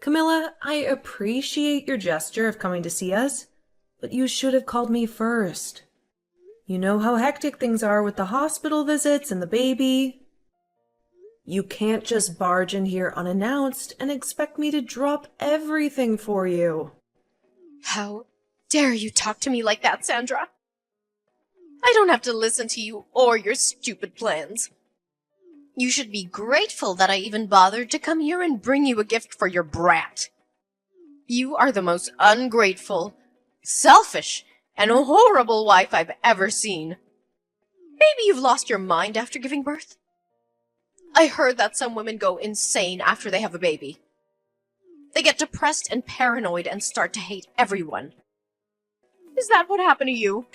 Camilla, I appreciate your gesture of coming to see us, but you should have called me first. You know how hectic things are with the hospital visits and the baby. You can't just barge in here unannounced and expect me to drop everything for you. How dare you talk to me like that, Sandra? I don't have to listen to you or your stupid plans. You should be grateful that I even bothered to come here and bring you a gift for your brat. You are the most ungrateful, selfish, and horrible wife I've ever seen. Maybe you've lost your mind after giving birth? I heard that some women go insane after they have a baby. They get depressed and paranoid and start to hate everyone. Is that what happened to you?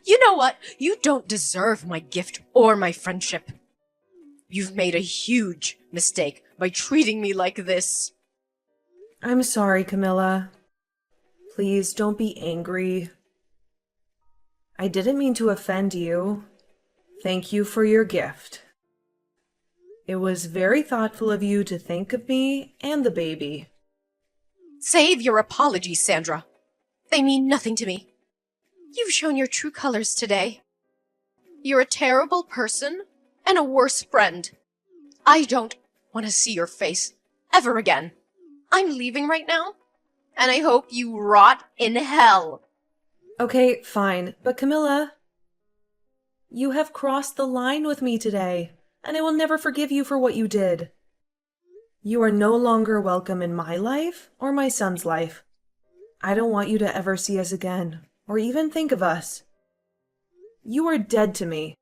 You know what? You don't deserve my gift or my friendship. You've made a huge mistake by treating me like this. I'm sorry, Camilla. Please don't be angry. I didn't mean to offend you. Thank you for your gift. It was very thoughtful of you to think of me and the baby. Save your apologies, Sandra. They mean nothing to me. You've shown your true colors today. You're a terrible person and a worse friend. I don't want to see your face ever again. I'm leaving right now, and I hope you rot in hell. Okay, fine. But Camilla, you have crossed the line with me today, and I will never forgive you for what you did. You are no longer welcome in my life or my son's life. I don't want you to ever see us again, or even think of us. You are dead to me.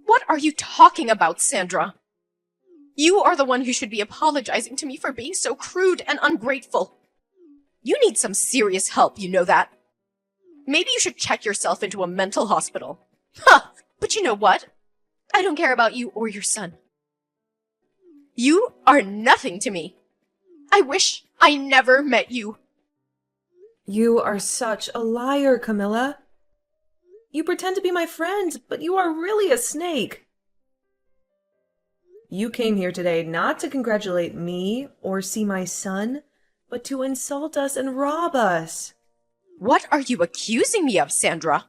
What are you talking about, Sandra? You are the one who should be apologizing to me for being so crude and ungrateful. You need some serious help, you know that. Maybe you should check yourself into a mental hospital. Huh, but you know what? I don't care about you or your son. You are nothing to me. I wish I never met you. You are such a liar, Camilla. You pretend to be my friend, but you are really a snake. You came here today not to congratulate me or see my son, but to insult us and rob us. What are you accusing me of, Sandra?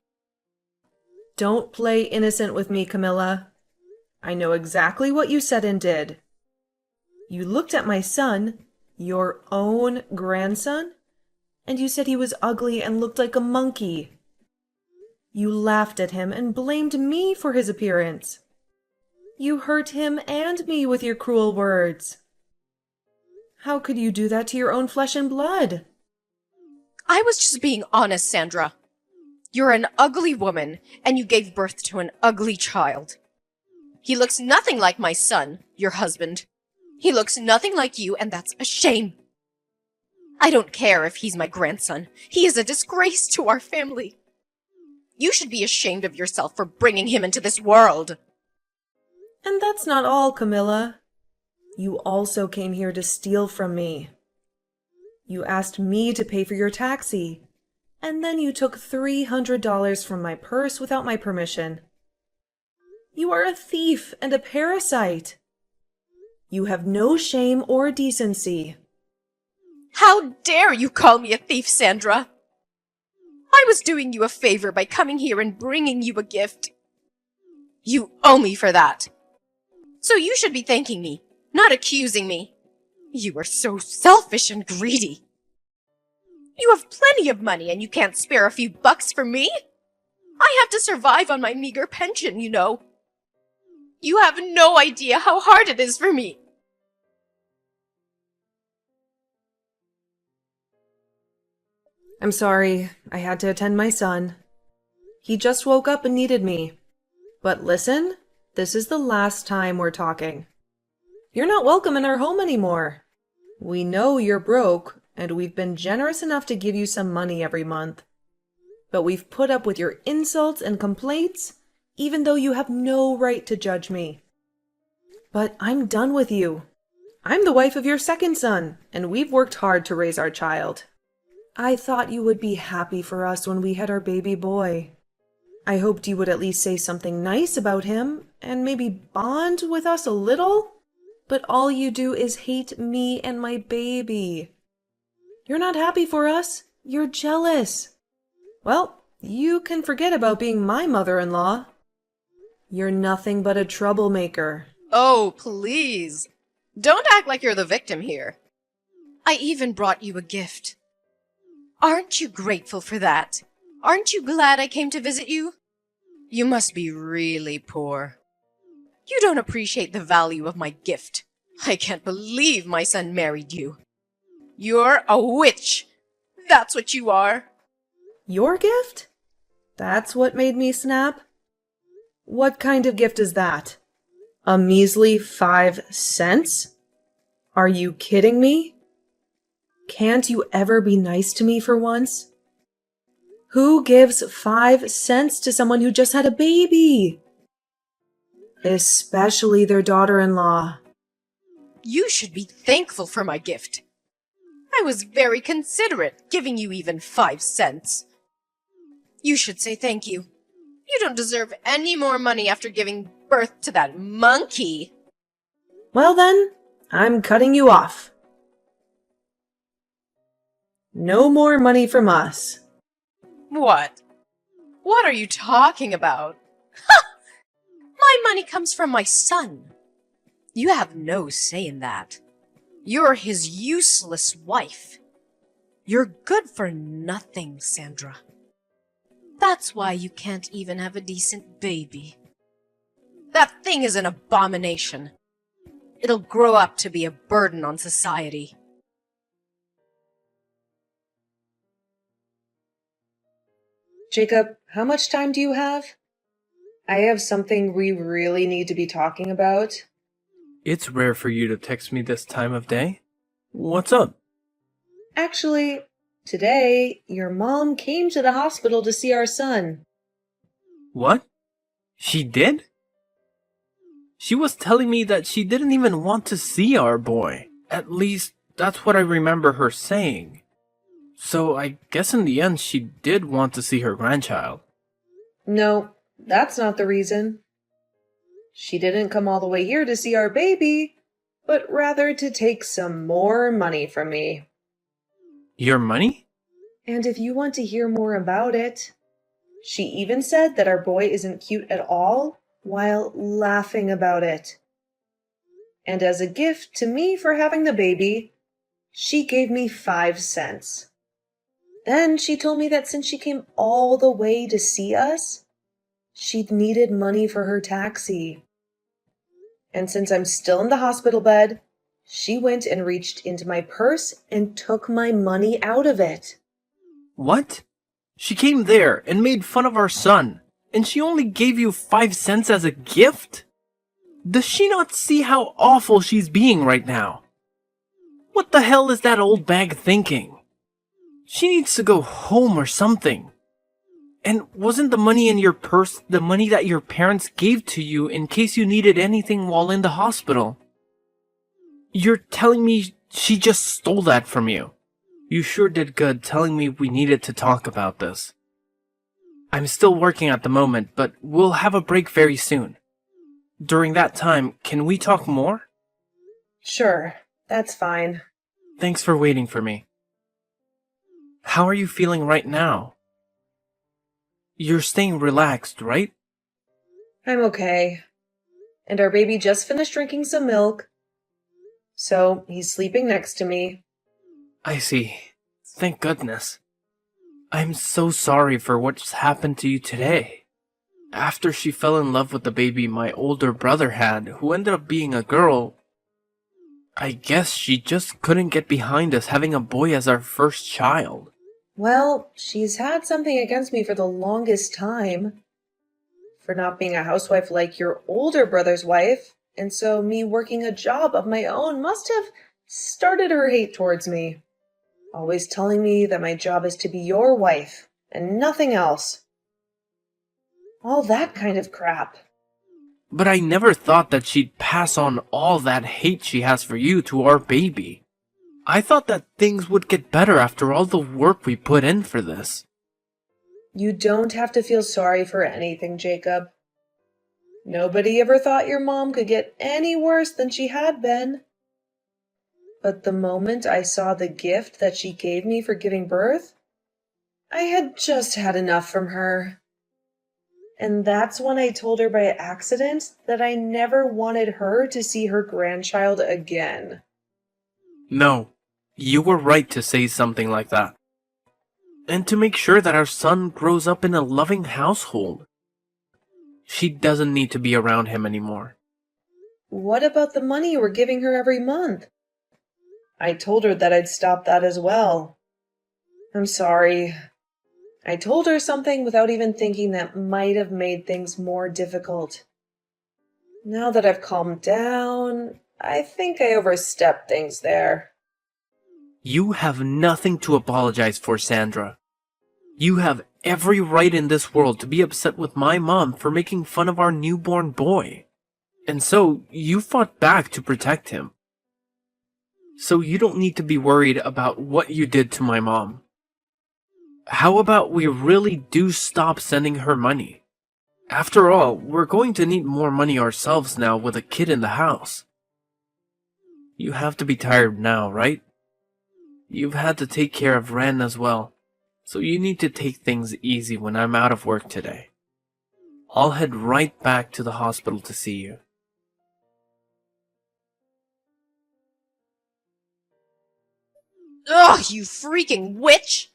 Don't play innocent with me, Camilla. I know exactly what you said and did. You looked at my son, your own grandson, and you said he was ugly and looked like a monkey. You laughed at him and blamed me for his appearance. You hurt him and me with your cruel words. How could you do that to your own flesh and blood? I was just being honest, Sandra. You're an ugly woman, and you gave birth to an ugly child. He looks nothing like my son, your husband. He looks nothing like you, and that's a shame. I don't care if he's my grandson. He is a disgrace to our family. You should be ashamed of yourself for bringing him into this world. And that's not all, Camilla. You also came here to steal from me. You asked me to pay for your taxi, and then you took $300 from my purse without my permission. You are a thief and a parasite. You have no shame or decency. How dare you call me a thief, Sandra? I was doing you a favor by coming here and bringing you a gift. You owe me for that. So you should be thanking me, not accusing me. You are so selfish and greedy. You have plenty of money and you can't spare a few bucks for me. I have to survive on my meager pension, you know. You have no idea how hard it is for me. I'm sorry, I had to attend my son. He just woke up and needed me. But listen, this is the last time we're talking. You're not welcome in our home anymore. We know you're broke, and we've been generous enough to give you some money every month. But we've put up with your insults and complaints, even though you have no right to judge me. But I'm done with you. I'm the wife of your second son, and we've worked hard to raise our child. I thought you would be happy for us when we had our baby boy. I hoped you would at least say something nice about him, and maybe bond with us a little. But all you do is hate me and my baby. You're not happy for us. You're jealous. Well, you can forget about being my mother-in-law. You're nothing but a troublemaker. Oh, please. Don't act like you're the victim here. I even brought you a gift. Aren't you grateful for that? Aren't you glad I came to visit you? You must be really poor. You don't appreciate the value of my gift. I can't believe my son married you. You're a witch. That's what you are. Your gift? That's what made me snap? What kind of gift is that? A measly 5 cents? Are you kidding me? Can't you ever be nice to me for once? Who gives 5 cents to someone who just had a baby? Especially their daughter-in-law. You should be thankful for my gift. I was very considerate, giving you even 5 cents. You should say thank you. You don't deserve any more money after giving birth to that monkey. Well then, I'm cutting you off. No more money from us. What? What are you talking about? Ha! My money comes from my son. You have no say in that. You're his useless wife. You're good for nothing, Sandra. That's why you can't even have a decent baby. That thing is an abomination. It'll grow up to be a burden on society. Jacob, how much time do you have? I have something we really need to be talking about. It's rare for you to text me this time of day. What's up? Actually, today, your mom came to the hospital to see our son. What? She did? She was telling me that she didn't even want to see our boy. At least, that's what I remember her saying. So I guess in the end she did want to see her grandchild. No, that's not the reason. She didn't come all the way here to see our baby, but rather to take some more money from me. Your money? And if you want to hear more about it, she even said that our boy isn't cute at all while laughing about it. And as a gift to me for having the baby, she gave me 5 cents. Then she told me that since she came all the way to see us, she'd needed money for her taxi. And since I'm still in the hospital bed, she went and reached into my purse and took my money out of it. What? She came there and made fun of our son, and she only gave you 5 cents as a gift? Does she not see how awful she's being right now? What the hell is that old bag thinking? She needs to go home or something. And wasn't the money in your purse the money that your parents gave to you in case you needed anything while in the hospital? You're telling me she just stole that from you? You sure did good telling me we needed to talk about this. I'm still working at the moment, but we'll have a break very soon. During that time, can we talk more? Sure, that's fine. Thanks for waiting for me. How are you feeling right now? You're staying relaxed, right? I'm okay. And our baby just finished drinking some milk, so he's sleeping next to me. I see. Thank goodness. I'm so sorry for what's happened to you today. After she fell in love with the baby my older brother had, who ended up being a girl, I guess she just couldn't get behind us having a boy as our first child. Well, she's had something against me for the longest time. For not being a housewife like your older brother's wife, and so me working a job of my own must have started her hate towards me. Always telling me that my job is to be your wife and nothing else. All that kind of crap. But I never thought that she'd pass on all that hate she has for you to our baby. I thought that things would get better after all the work we put in for this. You don't have to feel sorry for anything, Jacob. Nobody ever thought your mom could get any worse than she had been. But the moment I saw the gift that she gave me for giving birth, I had just had enough from her. And that's when I told her by accident that I never wanted her to see her grandchild again. No, you were right to say something like that. And to make sure that our son grows up in a loving household. She doesn't need to be around him anymore. What about the money you were giving her every month? I told her that I'd stop that as well. I'm sorry. I told her something without even thinking that might have made things more difficult. Now that I've calmed down, I think I overstepped things there. You have nothing to apologize for, Sandra. You have every right in this world to be upset with my mom for making fun of our newborn boy. And so, you fought back to protect him. So you don't need to be worried about what you did to my mom. How about we really do stop sending her money? After all, we're going to need more money ourselves now with a kid in the house. You have to be tired now, right? You've had to take care of Ren as well, so you need to take things easy when I'm out of work today. I'll head right back to the hospital to see you. Ugh, you freaking witch!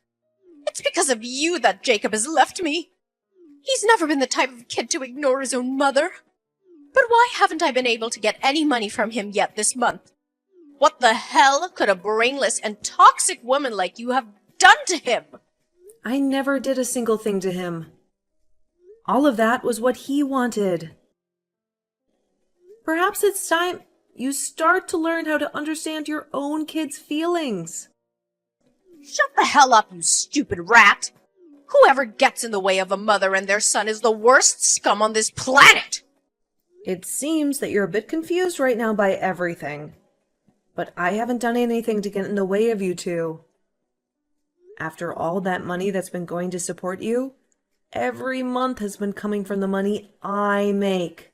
It's because of you that Jacob has left me. He's never been the type of kid to ignore his own mother. But why haven't I been able to get any money from him yet this month? What the hell could a brainless and toxic woman like you have done to him? I never did a single thing to him. All of that was what he wanted. Perhaps it's time you start to learn how to understand your own kid's feelings. Shut the hell up, you stupid rat! Whoever gets in the way of a mother and their son is the worst scum on this planet! It seems that you're a bit confused right now by everything. But I haven't done anything to get in the way of you two. After all that money that's been going to support you, every month has been coming from the money I make.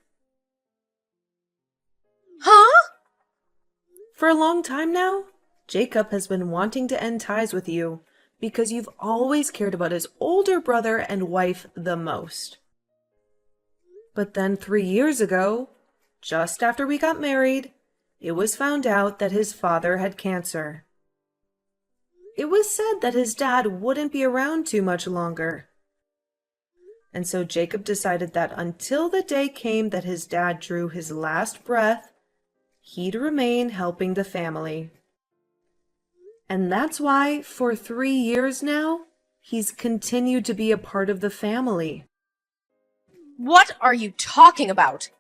Huh? For a long time now, Jacob has been wanting to end ties with you because you've always cared about his older brother and wife the most. But then 3 years ago, just after we got married, it was found out that his father had cancer. It was said that his dad wouldn't be around too much longer. And so Jacob decided that until the day came that his dad drew his last breath, he'd remain helping the family. And that's why, for 3 years now, he's continued to be a part of the family. What are you talking about?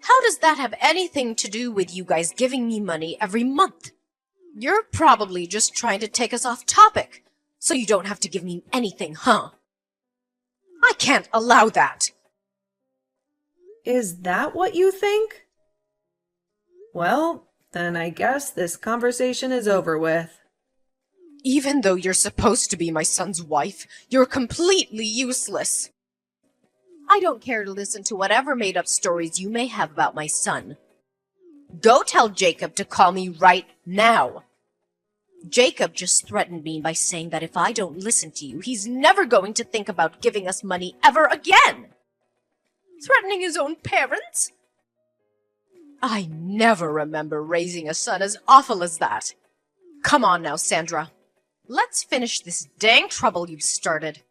How does that have anything to do with you guys giving me money every month? You're probably just trying to take us off topic, so you don't have to give me anything, huh? I can't allow that. Is that what you think? Well, then I guess this conversation is over with. Even though you're supposed to be my son's wife, you're completely useless. I don't care to listen to whatever made-up stories you may have about my son. Go tell Jacob to call me right now. Jacob just threatened me by saying that if I don't listen to you, he's never going to think about giving us money ever again. Threatening his own parents? I never remember raising a son as awful as that. Come on now, Sandra. Let's finish this dang trouble you've started.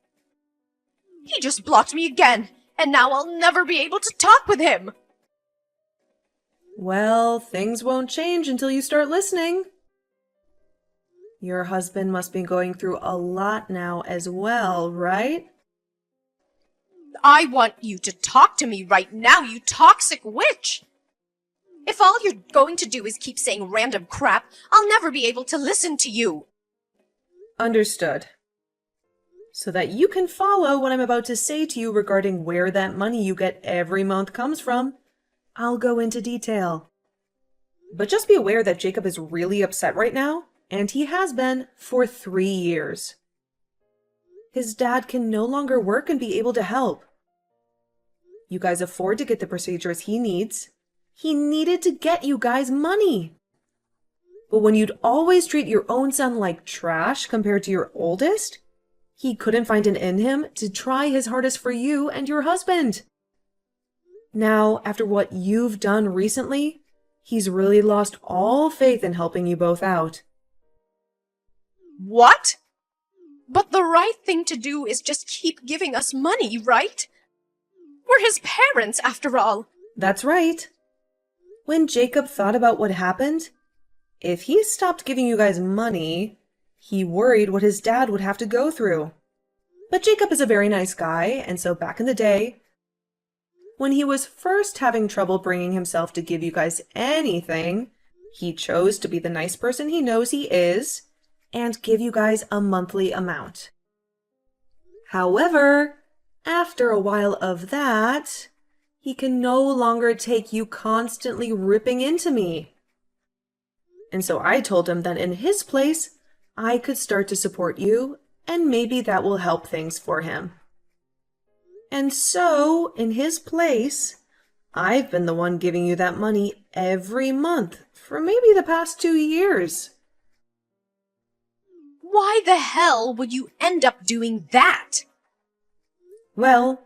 He just blocked me again, and now I'll never be able to talk with him. Well, things won't change until you start listening. Your husband must be going through a lot now as well, right? I want you to talk to me right now, you toxic witch! If all you're going to do is keep saying random crap, I'll never be able to listen to you. Understood. So that you can follow what I'm about to say to you regarding where that money you get every month comes from, I'll go into detail. But just be aware that Jacob is really upset right now, and he has been for 3 years. His dad can no longer work and be able to help. You guys afford to get the procedures he needs. He needed to get you guys money. But when you'd always treat your own son like trash compared to your oldest, he couldn't find it in him to try his hardest for you and your husband. Now, after what you've done recently, he's really lost all faith in helping you both out. What? But the right thing to do is just keep giving us money, right? We're his parents, after all. That's right. When Jacob thought about what happened, if he stopped giving you guys money, he worried what his dad would have to go through. But Jacob is a very nice guy, and so back in the day, when he was first having trouble bringing himself to give you guys anything, he chose to be the nice person he knows he is and give you guys a monthly amount. However, after a while of that, he can no longer take you constantly ripping into me. And so I told him that in his place, I could start to support you, and maybe that will help things for him. And so, in his place, I've been the one giving you that money every month for maybe the past 2 years. Why the hell would you end up doing that? Well,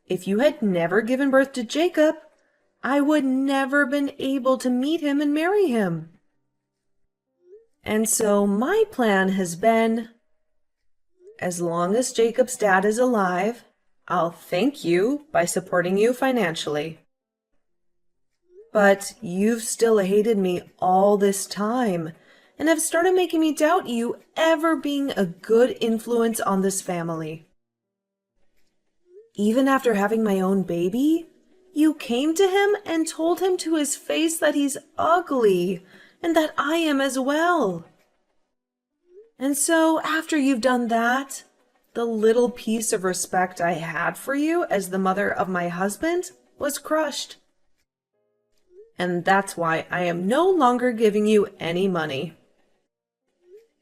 if you had never given birth to Jacob, I would never been able to meet him and marry him. And so my plan has been, as long as Jacob's dad is alive, I'll thank you by supporting you financially. But you've still hated me all this time and have started making me doubt you ever being a good influence on this family. Even after having my own baby, you came to him and told him to his face that he's ugly and that I am as well. And so after you've done that, the little piece of respect I had for you as the mother of my husband was crushed. And that's why I am no longer giving you any money.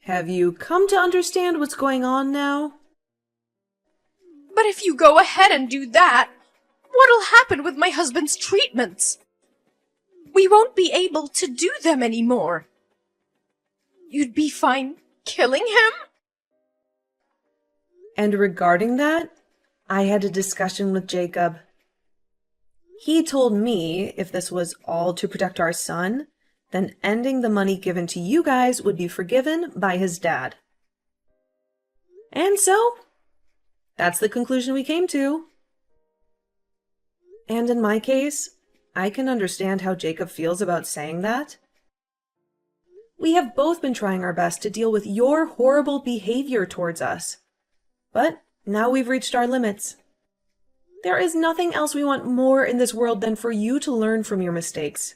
Have you come to understand what's going on now? But if you go ahead and do that, what'll happen with my husband's treatments? We won't be able to do them anymore. You'd be fine killing him? And regarding that, I had a discussion with Jacob. He told me if this was all to protect our son, then ending the money given to you guys would be forgiven by his dad. And so, that's the conclusion we came to. And in my case, I can understand how Jacob feels about saying that. We have both been trying our best to deal with your horrible behavior towards us. But now we've reached our limits. There is nothing else we want more in this world than for you to learn from your mistakes.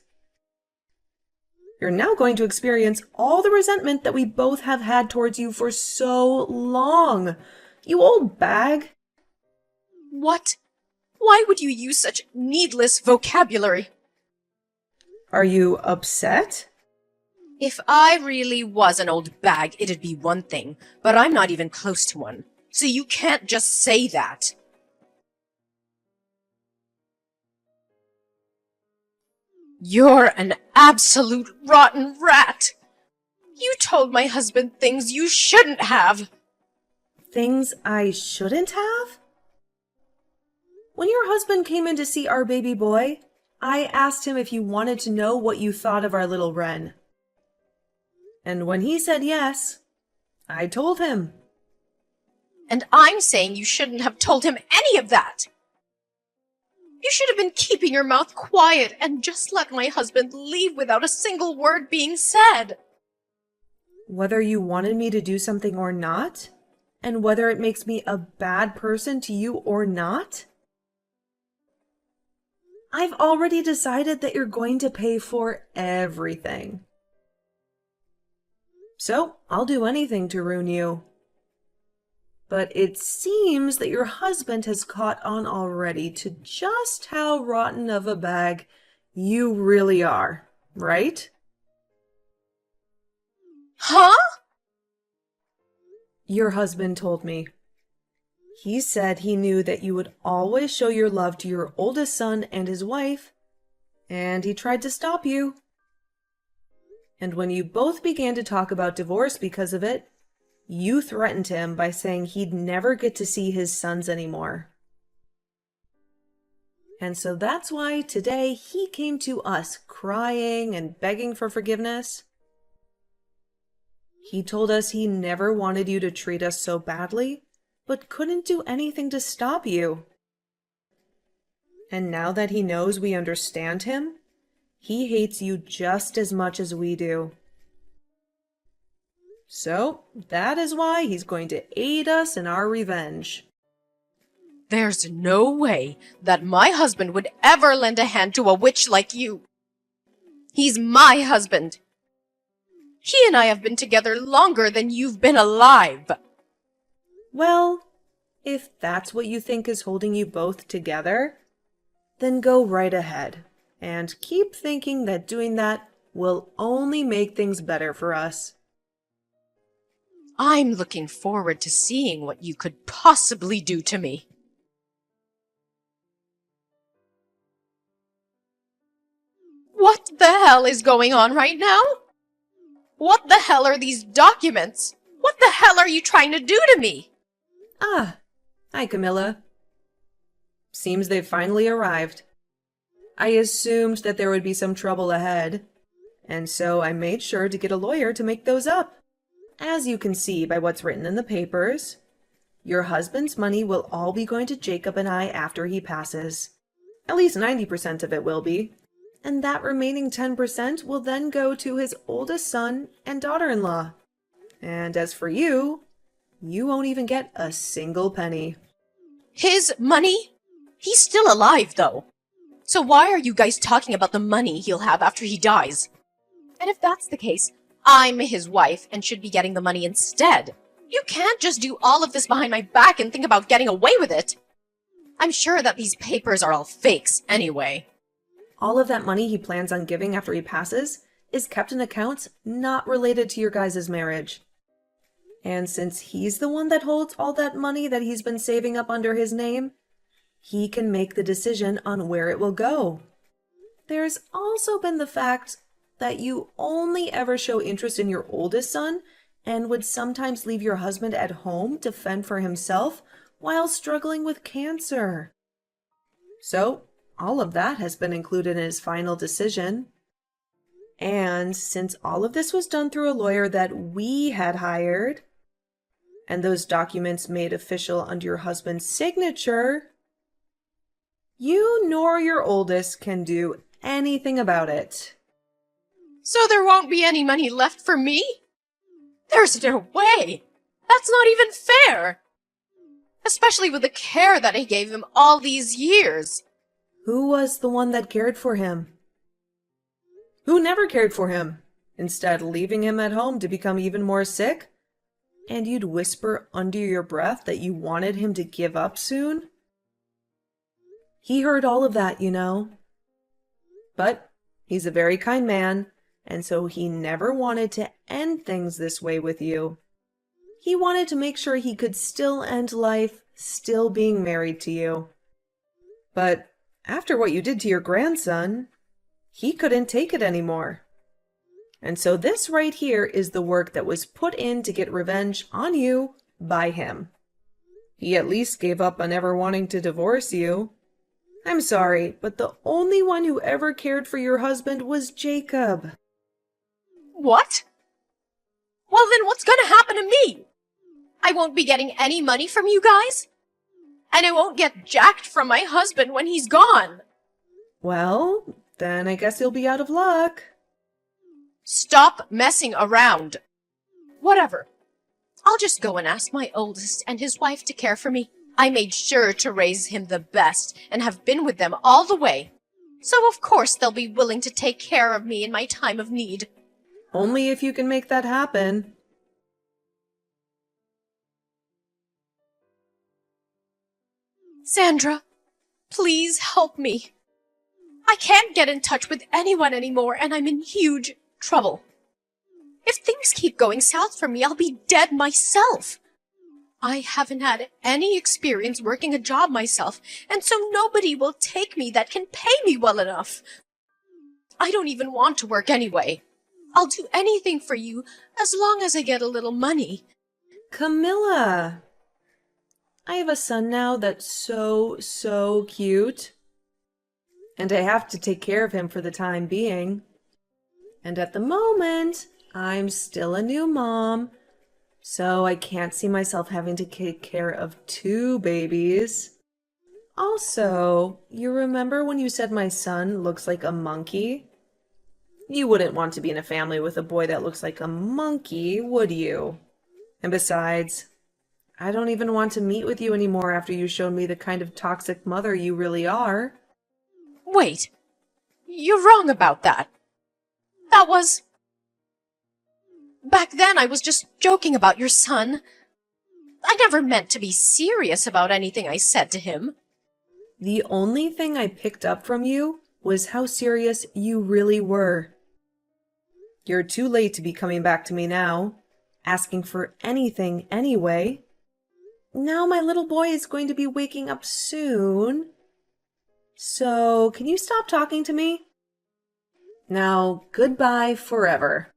You're now going to experience all the resentment that we both have had towards you for so long. You old bag. What? Why would you use such needless vocabulary? Are you upset? If I really was an old bag, it'd be one thing, but I'm not even close to one. So you can't just say that. You're an absolute rotten rat. You told my husband things you shouldn't have. Things I shouldn't have? When your husband came in to see our baby boy, I asked him if he wanted to know what you thought of our little Wren. And when he said yes, I told him. And I'm saying you shouldn't have told him any of that. You should have been keeping your mouth quiet and just let my husband leave without a single word being said. Whether you wanted me to do something or not, and whether it makes me a bad person to you or not, I've already decided that you're going to pay for everything. So I'll do anything to ruin you. But it seems that your husband has caught on already to just how rotten of a bag you really are, right? Huh? Your husband told me. He said he knew that you would always show your love to your oldest son and his wife, and he tried to stop you. And when you both began to talk about divorce because of it, you threatened him by saying he'd never get to see his sons anymore. And so that's why today he came to us crying and begging for forgiveness. He told us he never wanted you to treat us so badly, but couldn't do anything to stop you. And now that he knows we understand him, he hates you just as much as we do. So, that is why he's going to aid us in our revenge. There's no way that my husband would ever lend a hand to a witch like you. He's my husband. He and I have been together longer than you've been alive. Well, if that's what you think is holding you both together, then go right ahead and keep thinking that doing that will only make things better for us. I'm looking forward to seeing what you could possibly do to me. What the hell is going on right now? What the hell are these documents? What the hell are you trying to do to me? Ah, hi Camilla. Seems they've finally arrived. I assumed that there would be some trouble ahead, and so I made sure to get a lawyer to make those up. As you can see by what's written in the papers, your husband's money will all be going to Jacob and I after he passes. At least 90% of it will be. And that remaining 10% will then go to his oldest son and daughter-in-law. And as for you, you won't even get a single penny. His money? He's still alive, though. So why are you guys talking about the money he'll have after he dies? And if that's the case, I'm his wife and should be getting the money instead. You can't just do all of this behind my back and think about getting away with it. I'm sure that these papers are all fakes anyway. All of that money he plans on giving after he passes is kept in accounts not related to your guys' marriage. And since he's the one that holds all that money that he's been saving up under his name, he can make the decision on where it will go. There's also been the fact that you only ever show interest in your oldest son and would sometimes leave your husband at home to fend for himself while struggling with cancer. So, all of that has been included in his final decision. And since all of this was done through a lawyer that we had hired, and those documents made official under your husband's signature, you nor your oldest can do anything about it. So there won't be any money left for me? There's no way! That's not even fair! Especially with the care that I gave him all these years. Who was the one that cared for him? Who never cared for him, instead leaving him at home to become even more sick? And you'd whisper under your breath that you wanted him to give up soon? He heard all of that, you know. But he's a very kind man, and so he never wanted to end things this way with you. He wanted to make sure he could still end life still being married to you. But after what you did to your grandson, he couldn't take it anymore. And so this right here is the work that was put in to get revenge on you by him. He at least gave up on ever wanting to divorce you. I'm sorry, but the only one who ever cared for your husband was Jacob. What? Well, then what's gonna happen to me? I won't be getting any money from you guys? And I won't get jacked from my husband when he's gone. Well, then I guess you'll be out of luck. Stop messing around. Whatever. I'll just go and ask my oldest and his wife to care for me. I made sure to raise him the best and have been with them all the way. So of course they'll be willing to take care of me in my time of need. Only if you can make that happen. Sandra, please help me. I can't get in touch with anyone anymore and I'm in huge trouble. If things keep going south for me, I'll be dead myself. I haven't had any experience working a job myself, and so nobody will take me that can pay me well enough. I don't even want to work anyway. I'll do anything for you as long as I get a little money. Camilla! I have a son now that's so cute. And I have to take care of him for the time being. And at the moment, I'm still a new mom, so I can't see myself having to take care of 2 babies. Also, you remember when you said my son looks like a monkey? You wouldn't want to be in a family with a boy that looks like a monkey, would you? And besides, I don't even want to meet with you anymore after you showed me the kind of toxic mother you really are. Wait, you're wrong about that. That was... Back then I was just joking about your son. I never meant to be serious about anything I said to him. The only thing I picked up from you was how serious you really were. You're too late to be coming back to me now, asking for anything anyway. Now my little boy is going to be waking up soon. So, can you stop talking to me? Now, goodbye forever.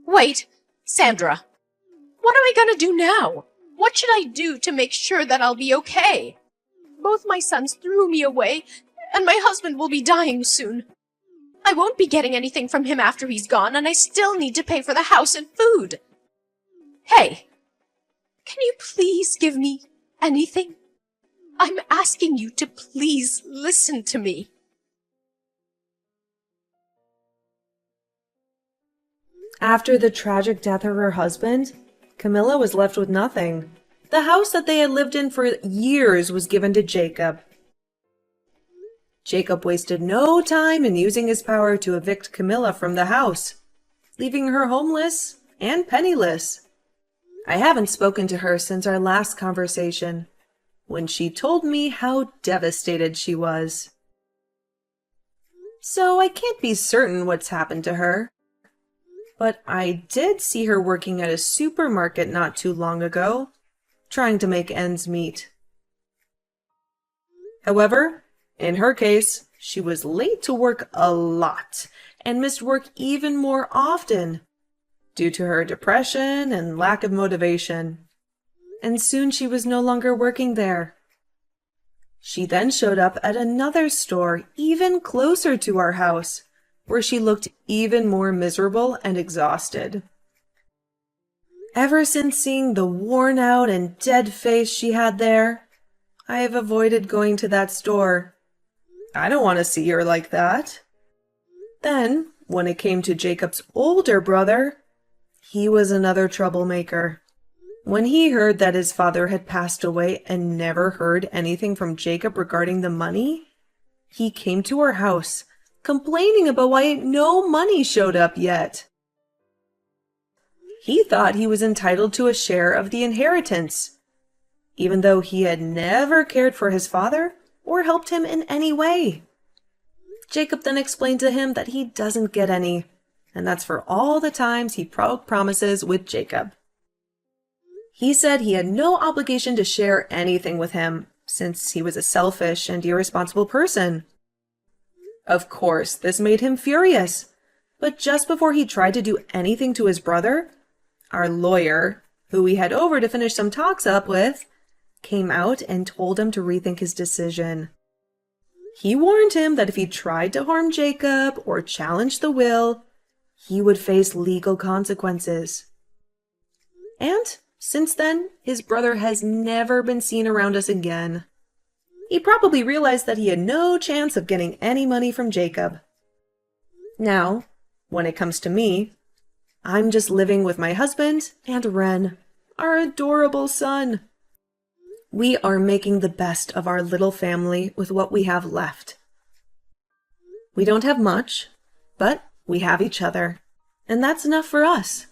Wait, Sandra. What am I gonna do now? What should I do to make sure that I'll be okay? Both my sons threw me away, and my husband will be dying soon. I won't be getting anything from him after he's gone, and I still need to pay for the house and food. Hey, can you please give me anything? I'm asking you to please listen to me. After the tragic death of her husband, Camilla was left with nothing. The house that they had lived in for years was given to Jacob. Jacob wasted no time in using his power to evict Camilla from the house, leaving her homeless and penniless. I haven't spoken to her since our last conversation, when she told me how devastated she was. So I can't be certain what's happened to her. But I did see her working at a supermarket not too long ago, trying to make ends meet. However, in her case, she was late to work a lot and missed work even more often due to her depression and lack of motivation. And soon she was no longer working there. She then showed up at another store even closer to our house, where she looked even more miserable and exhausted. Ever since seeing the worn-out and dead face she had there, I have avoided going to that store. I don't want to see her like that. Then, when it came to Jacob's older brother, he was another troublemaker. When he heard that his father had passed away and never heard anything from Jacob regarding the money, he came to our house, complaining about why no money showed up yet. He thought he was entitled to a share of the inheritance, even though he had never cared for his father or helped him in any way. Jacob then explained to him that he doesn't get any, and that's for all the times he broke promises with Jacob. He said he had no obligation to share anything with him, since he was a selfish and irresponsible person. Of course, this made him furious, but just before he tried to do anything to his brother, our lawyer, who we had over to finish some talks up with, came out and told him to rethink his decision. He warned him that if he tried to harm Jacob or challenge the will, he would face legal consequences. And since then, his brother has never been seen around us again. He probably realized that he had no chance of getting any money from Jacob. Now, when it comes to me, I'm just living with my husband and Ren, our adorable son. We are making the best of our little family with what we have left. We don't have much, but we have each other, and that's enough for us.